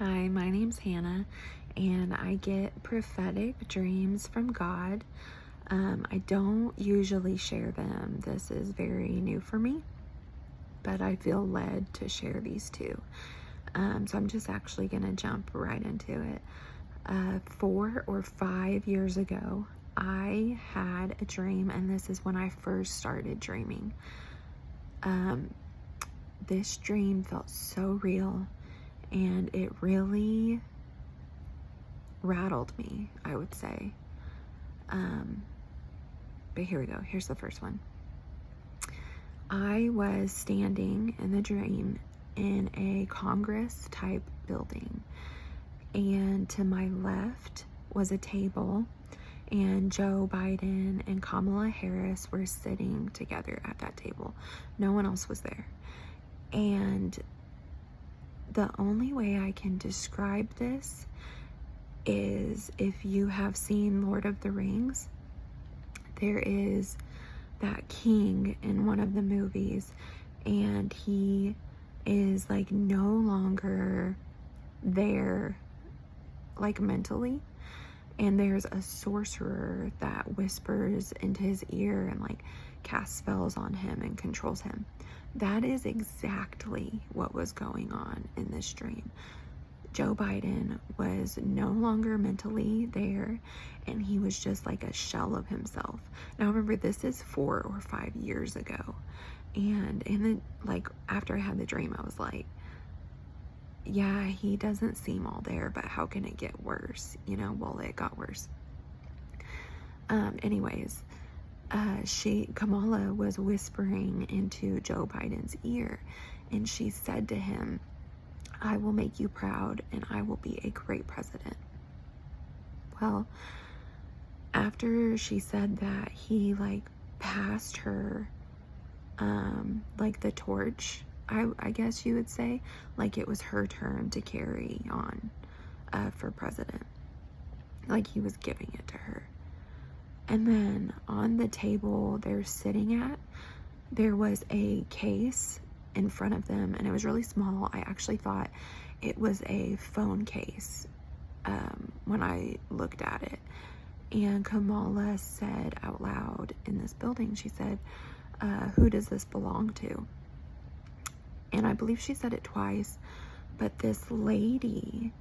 Hi, my name's Hannah, and I get prophetic dreams from God. I don't usually share them. This is very new for me, but I feel led to share these two. So I'm just actually going to jump right into it. 4 or 5 years ago, I had a dream, and this is when I first started dreaming. This dream felt so real, and it really rattled me, I would say. But here we go. Here's the first one. I was standing in the dream in a Congress type building, and to my left was a table, and Joe Biden and Kamala Harris were sitting together at that table. No one else was there. And the only way I can describe this is, if you have seen Lord of the Rings, there is that king in one of the movies, and he is like no longer there, like mentally, and there's a sorcerer that whispers into his ear and like casts spells on him and controls him. That is exactly what was going on in this dream. Joe Biden was no longer mentally there, and he was just like a shell of himself. Now remember, this is 4 or 5 years ago, and after I had the dream, I was like, yeah, he doesn't seem all there, but how can it get worse? Well, it got worse. Anyways, Kamala was whispering into Joe Biden's ear, and she said to him, "I will make you proud, and I will be a great president." Well, after she said that, he passed her the torch, I guess you would say, like it was her turn to carry on for president, like he was giving it to her. And then on the table they're sitting at, there was a case in front of them, and it was really small. I actually thought it was a phone case when I looked at it. And Kamala said out loud in this building, she said, "Who does this belong to?" And I believe she said it twice. But this lady,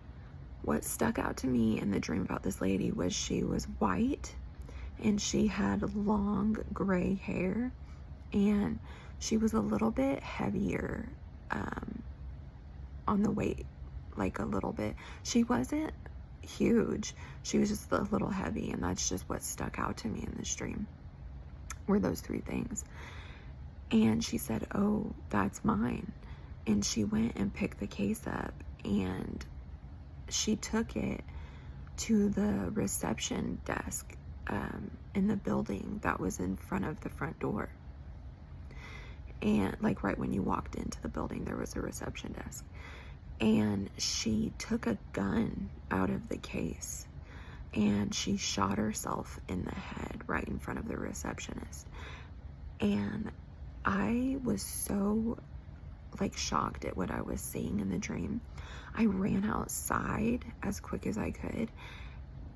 what stuck out to me in the dream about this lady was she was white, and she had long gray hair, and she was a little bit heavier on the weight, like a little bit. She wasn't huge, she was just a little heavy, and that's just what stuck out to me in this dream, were those three things. And she said, "Oh, that's mine." And she went and picked the case up, and she took it to the reception desk in the building that was in front of the front door. And right when you walked into the building, there was a reception desk. And she took a gun out of the case, and she shot herself in the head right in front of the receptionist. And I was so shocked at what I was seeing in the dream. I ran outside as quick as I could,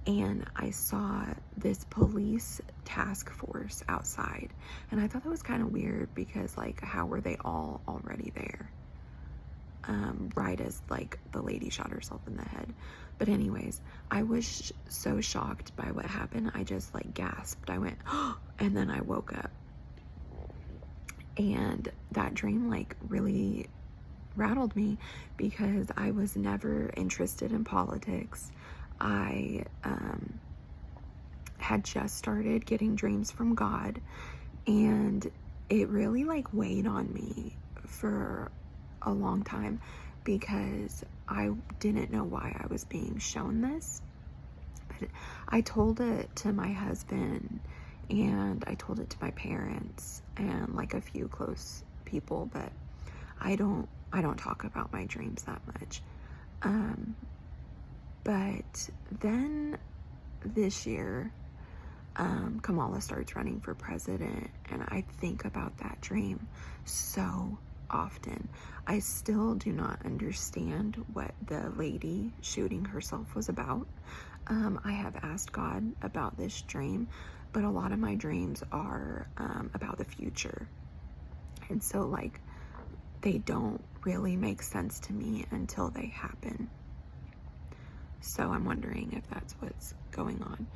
and I saw this police task force outside. And I thought that was kind of weird, because how were they all already there? Right as the lady shot herself in the head. But anyways, I was so shocked by what happened. I just gasped. I went, "Oh," and then I woke up. And that dream really rattled me, because I was never interested in politics. I had just started getting dreams from God, and it really weighed on me for a long time, because I didn't know why I was being shown this. But I told it to my husband, and I told it to my parents and a few close people, but I don't talk about my dreams that much. But then this year, Kamala starts running for president, and I think about that dream so often. I still do not understand what the lady shooting herself was about. I have asked God about this dream, but a lot of my dreams are about the future. And so, like, they don't really make sense to me until they happen. So I'm wondering if that's what's going on.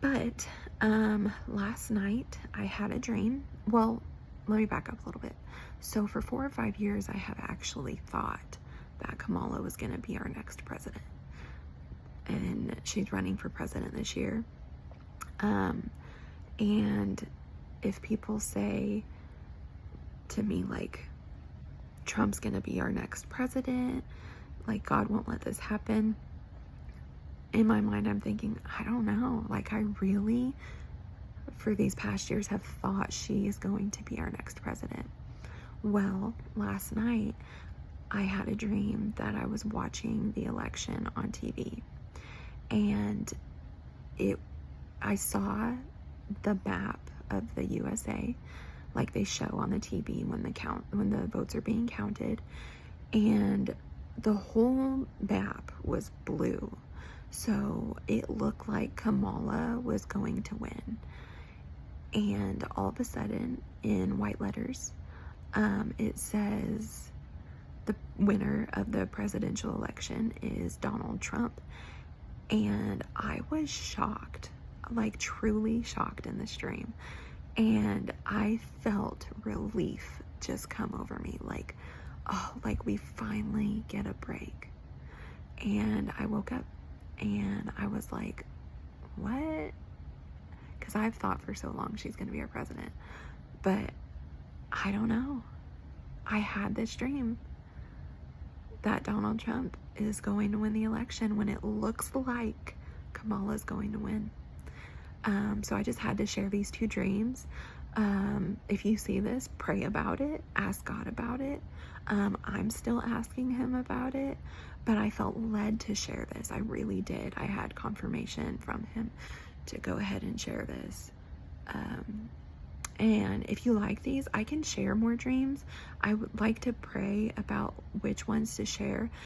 But last night I had a dream. Well, let me back up a little bit. So for 4 or 5 years, I have actually thought that Kamala was going to be our next president. And she's running for president this year. And if people say to me, like, Trump's going to be our next president, like, God won't let this happen, in my mind, I'm thinking, I don't know. Like, I really, for these past years, have thought she is going to be our next president. Well, last night, I had a dream that I was watching the election on TV. And I saw the map of the USA, like they show on the TV when the votes are being counted. And the whole map was blue. So it looked like Kamala was going to win. And all of a sudden, in white letters, it says the winner of the presidential election is Donald Trump. And I was shocked, like truly shocked in this dream. And I felt relief just come over me, like, oh, like we finally get a break. And I woke up and I was like, what? Because I've thought for so long she's going to be our president. But I don't know. I had this dream that Donald Trump is going to win the election when it looks like Kamala's going to win. So I just had to share these 2 dreams. If you see this, pray about it. Ask God about it. I'm still asking him about it, but I felt led to share this. I really did. I had confirmation from him to go ahead and share this. And if you like these, I can share more dreams. I would like to pray about which ones to share.